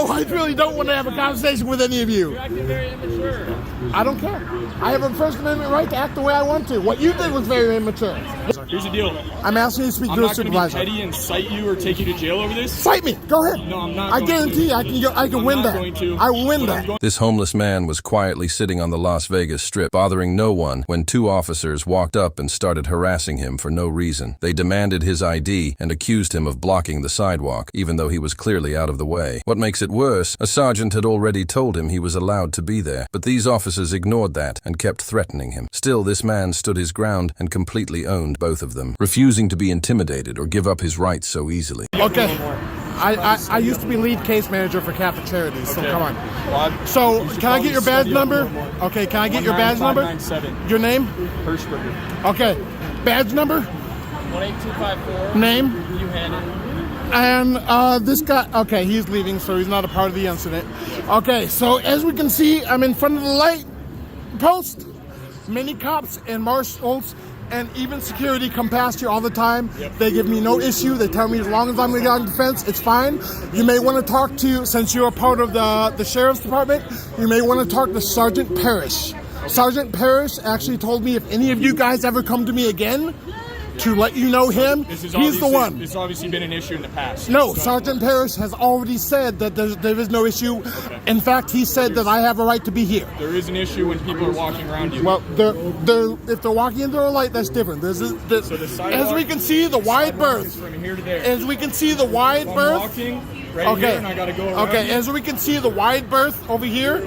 Oh, I really don't want to have a conversation with any of you. You're acting very immature. I don't care. I have a First Amendment right to act the way I want to. What you did was very immature. Here's the deal. I'm asking you to speak to a supervisor. I'm not going to be petty and cite you or take you to jail over this. Cite me. Go ahead. No, I'm not. I guarantee I can win that. I will win that. This homeless man was quietly sitting on the Las Vegas Strip, bothering no one, when two officers walked up and started harassing him for no reason. They demanded his ID and accused him of blocking the sidewalk, even though he was clearly out of the way. What makes it worse, a sergeant had already told him he was allowed to be there, but these officers ignored that and kept threatening him. Still, this man stood his ground and completely owned both of them, refusing to be intimidated or give up his rights so easily. Okay. I used to be lead case manager for Catholic Charities, so come on. So, can I get your badge number? Okay, can I get your badge number? Your name? Hirschberger. Okay. Badge number? 18254. Name? Buchanan. And this guy, okay, he's leaving, so he's not a part of the incident. Okay, so as we can see, I'm in front of the light post. Many cops and marshals and even security come past here all the time. Yep. They give me no issue. They tell me as long as I'm on defense, it's fine. You may want to talk to, since you're a part of the sheriff's department, you may want to talk to Sergeant Parrish. Sergeant Parrish actually told me if any of you guys ever come to me again, to let you know him, he's the one. It's obviously been an issue in the past. No, Sergeant Parrish has already said that there is no issue. Okay. In fact, he said that I have a right to be here. There is an issue when people are walking around you. Well, if they're walking into a light, that's different. As we can see, the wide berth. From here to there. As we can see, the wide berth. Walking right here, and I gotta go around. Okay, as we can see, the wide berth over here,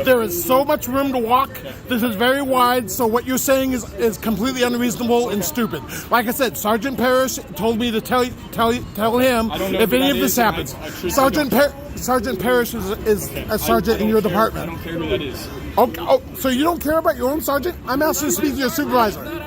there is so much room to walk. This is very wide, so what you're saying is completely unreasonable and stupid. Like I said, Sergeant Parrish told me to tell him if any of this happens. Sergeant Parrish is a sergeant in your department. I don't care who that is. Okay, oh, so you don't care about your own sergeant? I'm asking you to speak to your supervisor.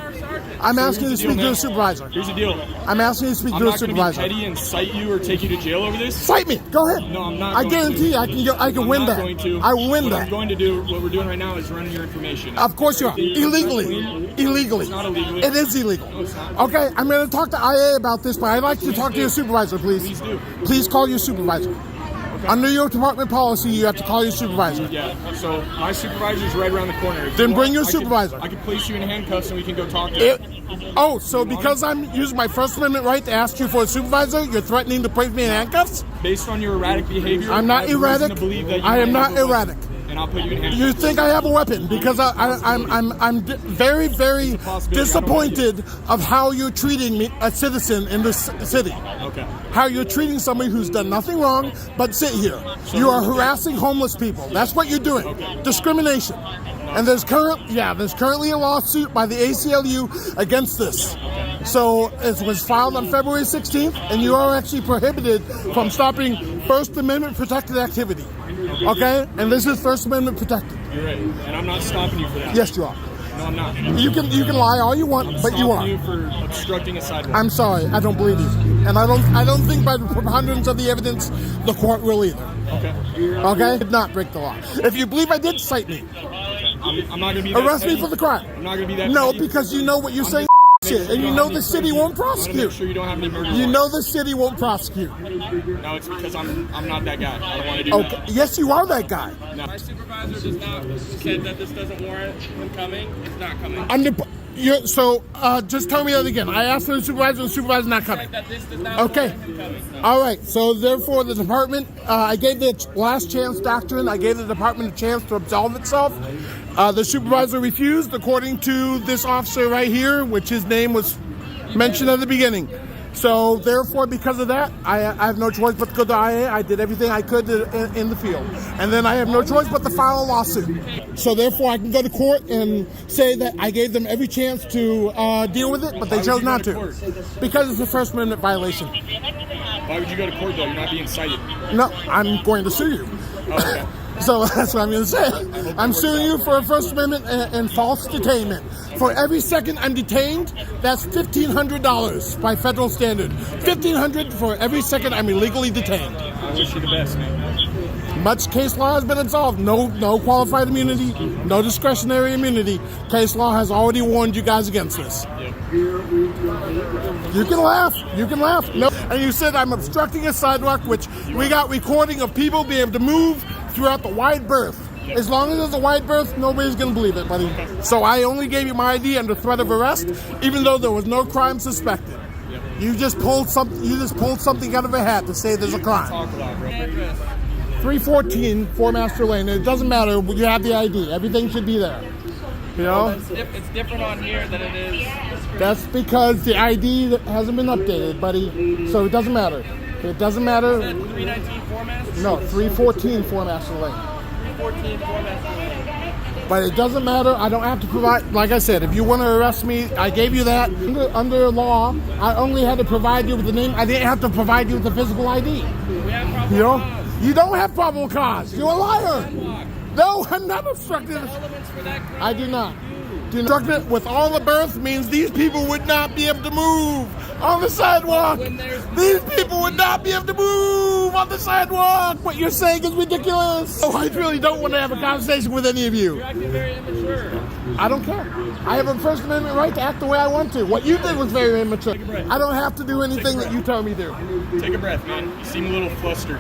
I'm asking you to speak to a supervisor. Here's the deal. I'm asking you to speak to a supervisor. I'm not going to be petty and cite you or take you to jail over this. Cite me. Go ahead. No, I'm not. I guarantee I can win that. I will win that. What I'm going to do, what we're doing right now is running your information. Of course you are. Illegally. It's not illegal. It is illegal. No, it's not. Okay, I'm going to talk to IA about this, but I'd like you to talk to your supervisor, please. Please do. Please call your supervisor. Okay. Under your department policy, you have to call your supervisor. Yeah, so my supervisor's right around the corner. Then bring your supervisor. I can place you in handcuffs and we can go talk to him. Oh, so because I'm using my First Amendment right to ask you for a supervisor, you're threatening to place me in handcuffs? Based on your erratic behavior, I'm not erratic. I am not erratic. And I'll put you in handcuffs. You think I have a weapon because I'm very, very disappointed of how you're treating me, a citizen in this city. Okay. How you're treating somebody who's done nothing wrong but sit here. You are harassing homeless people. That's what you're doing. Okay. Discrimination. And there's currently a lawsuit by the ACLU against this. So it was filed on February 16th, and you are actually prohibited from stopping First Amendment protected activity. Okay? And this is First Amendment protected. You're right. And I'm not stopping you for that. Yes, you are. No, I'm not. You can lie all you want, but you are. You for obstructing a sidewalk. I'm sorry, I don't believe you, and I don't think by the preponderance of the evidence, the court will either. Okay. Okay? Did not break the law. If you believe I did, cite me. I'm not gonna be that Arrest petty. me for the crime. I'm not gonna be that No, petty. because you know what you're saying. Shit, and you know the city won't prosecute. Make sure you don't have any murder You warrants. know the city won't prosecute. No, it's because I'm not that guy. I don't want to do Okay. Yes, you are that guy. that. No. My supervisor does not said that this doesn't warrant him coming. It's not coming. So just tell me that again. I asked for the supervisor's not coming. That this does not Okay. warrant him coming. All right. So therefore, the department, I gave the last chance doctrine. I gave the department a chance to absolve itself. The supervisor refused, according to this officer right here, which his name was mentioned at the beginning. So therefore, because of that, I have no choice but to go to IA. I did everything I could in the field. And then I have no choice but to file a lawsuit. So therefore, I can go to court and say that I gave them every chance to deal with it, but they chose not to. Because it's a First Amendment violation. Why would you go to court though? You're not being cited. No, I'm going to sue you. Oh, okay. So that's what I'm going to say. I'm suing you for a First Amendment and false detainment. For every second I'm detained, that's $1,500 by federal standard. $1,500 for every second I'm illegally detained. I wish you the best, man. Much case law has been absolved. No qualified immunity, no discretionary immunity. Case law has already warned you guys against this. Yep. You can laugh. You can laugh. No. and you said I'm obstructing a sidewalk, which we got recording of people being able to move throughout the wide berth. As long as there's a wide berth, nobody's gonna believe it, buddy. So I only gave you my ID under threat of arrest, even though there was no crime suspected. You just pulled something out of a hat to say there's a crime. 314 Four Master Lane. It doesn't matter. You have the ID. Everything should be there. You know? It's different on here than it is. That's because the ID hasn't been updated, buddy. So it doesn't matter. It doesn't matter. 319 Four Master? No, 314 Four Master Lane. 314 Four Master Lane. But it doesn't matter. I don't have to provide. Like I said, if you want to arrest me, I gave you that. Under law, I only had to provide you with the name. I didn't have to provide you with the physical ID. We have probable You know? cause. You don't have probable cause. You're a liar. Sidewalk. No, I'm not obstructing. Elements for that crime. I do not. To obstruct it with all the berth means these people would not be able to move on the sidewalk. These people would not be able to move on the sidewalk. What you're saying is ridiculous. Oh, I really don't want to have a conversation with any of you. You're acting very immature. I don't care. I have a First Amendment right to act the way I want to. What you did was very immature. I don't have to do anything that you tell me to. Take a breath, man. You seem a little flustered.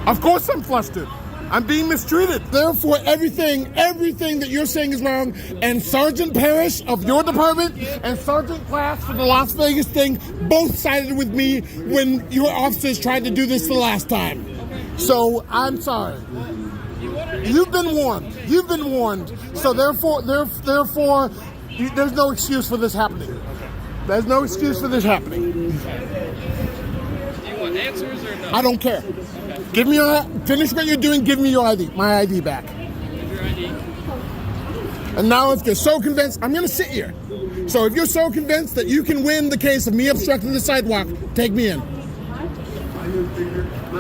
Of course I'm flustered. I'm being mistreated. Therefore, everything that you're saying is wrong. And Sergeant Parrish of your department and Sergeant Glass for the Las Vegas thing both sided with me when your officers tried to do this the last time. So I'm sorry. You've been warned. You've been warned. So therefore, there's no excuse for this happening. There's no excuse for this happening. Do you want answers or no? I don't care. Give me finish what you're doing. Give me your ID, my ID back. Give your ID. And now, if you're so convinced, I'm going to sit here. So if you're so convinced that you can win the case of me obstructing the sidewalk, take me in.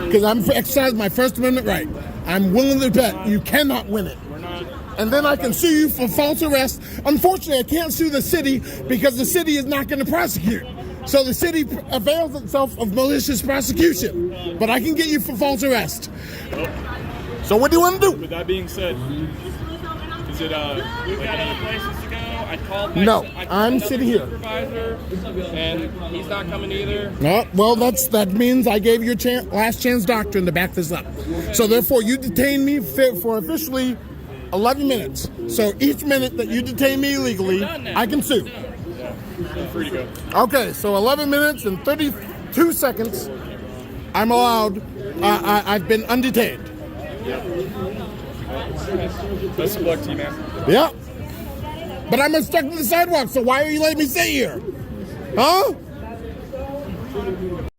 Because I'm exercising my First Amendment right. I'm willing to bet you cannot win it. And then I can sue you for false arrest. Unfortunately, I can't sue the city because the city is not going to prosecute. So the city avails itself of malicious prosecution. But I can get you for false arrest. So what do you want to do? With that being said, is it We've got other places to go. I called No, I called I'm another sitting here. supervisor, and he's not coming either. No, well, that means I gave you your last chance doctrine to back this up. So therefore, you detained me for officially 11 minutes. So each minute that you detain me illegally, I can sue. you're free to go? Okay, so 11 minutes and 32 seconds, I'm allowed. I've been undetained. Best of luck to you, man. Yeah. But I'm obstructing the sidewalk, so why are you letting me sit here? Huh?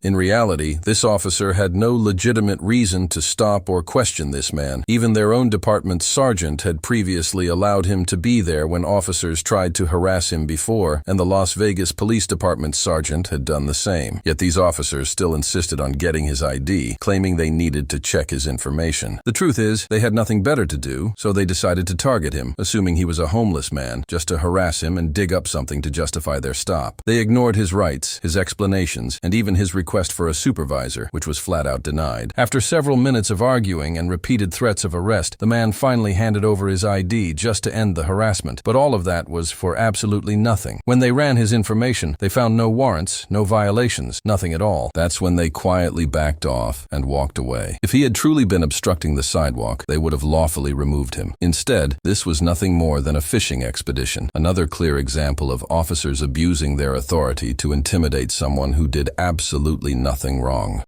In reality, this officer had no legitimate reason to stop or question this man. Even their own department's sergeant had previously allowed him to be there when officers tried to harass him before, and the Las Vegas Police Department's sergeant had done the same. Yet these officers still insisted on getting his ID, claiming they needed to check his information. The truth is, they had nothing better to do, so they decided to target him, assuming he was a homeless man, just to harass him and dig up something to justify their stop. They ignored his rights, his explanations, and even his request for a supervisor, which was flat out denied. After several minutes of arguing and repeated threats of arrest, the man finally handed over his ID just to end the harassment. But all of that was for absolutely nothing. When they ran his information, they found no warrants, no violations, nothing at all. That's when they quietly backed off and walked away. If he had truly been obstructing the sidewalk, they would have lawfully removed him. Instead, this was nothing more than a fishing expedition, another clear example of officers abusing their authority to intimidate someone who did absolutely nothing wrong.